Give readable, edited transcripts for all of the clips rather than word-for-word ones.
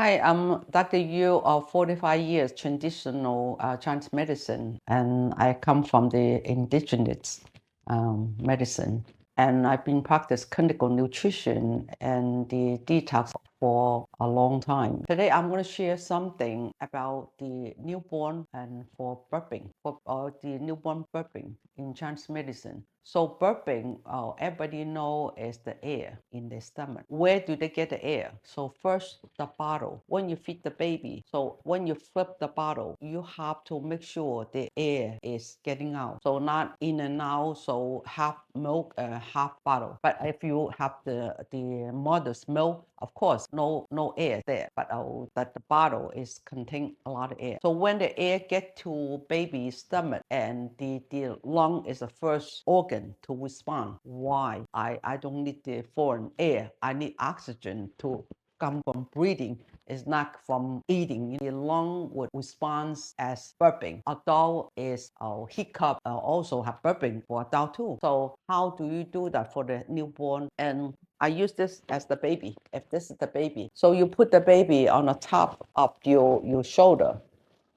Hi, I'm Dr. Yu of 45 years traditional Chinese medicine, and I come from the indigenous medicine. And I've been practicing clinical nutrition and the detox for a long time. Today, I'm going to share something about the newborn and for burping, for the newborn burping in Chinese medicine. So burping, everybody know is the air in the stomach. Where do they get the air? So first, the bottle. When you feed the baby, so when you flip the bottle, you have to make sure the air is getting out. So not in and out, so half milk, half bottle. But if you have the mother's milk, of course, no air there, but that the bottle is contain a lot of air. So when the air get to baby's stomach and the lung is the first organ to respond. Why? I don't need the foreign air. I need oxygen to come from breathing. It's not from eating. The lung would respond as burping. Adult is hiccup, also have burping for adult too. So how do you do that for the newborn? And I use this as the baby, if this is the baby. So you put the baby on the top of your shoulder.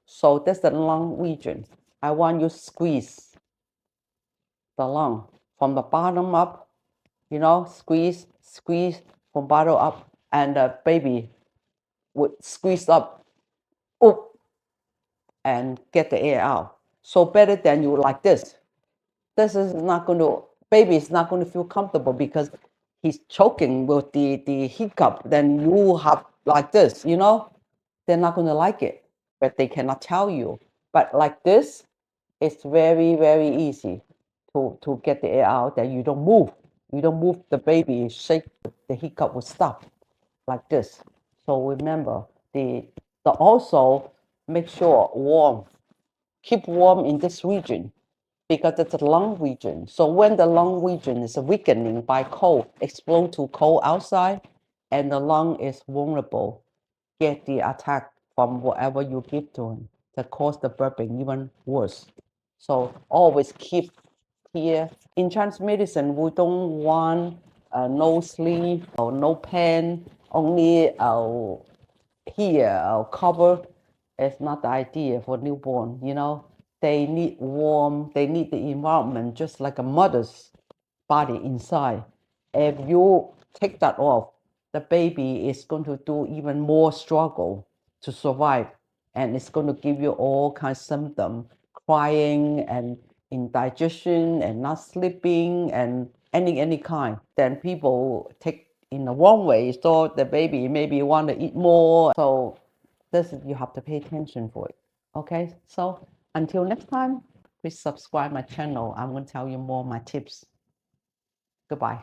So that's the lung region. I want you to squeeze the lung from the bottom up, squeeze from bottom up, and the baby would squeeze up, and get the air out. So better than you like this. This is not going to, baby is not going to feel comfortable because he's choking with the hiccup. Then you have like this, they're not going to like it, but they cannot tell you. But like this, it's very, very easy to get the air out that you don't move. You don't move the baby, shake, the hiccup will stop like this. So remember, the also make sure warm, keep warm in this region because it's a lung region. So when the lung region is weakening by cold, exposed to cold outside, and the lung is vulnerable, get the attack from whatever you give to him that cause the burping even worse. So always keep here. In Chinese medicine, we don't want no sleep or no pain, only here cover. It's not the idea for newborn, They need warm, they need the environment just like a mother's body inside. If you take that off, the baby is going to do even more struggle to survive, and it's going to give you all kinds of symptoms, crying and indigestion and not sleeping and any kind. Then people take in the wrong way, so the baby maybe want to eat more. So this you have to pay attention for it. Okay, so until next time, please subscribe my channel. I'm going to tell you more of my tips. Goodbye.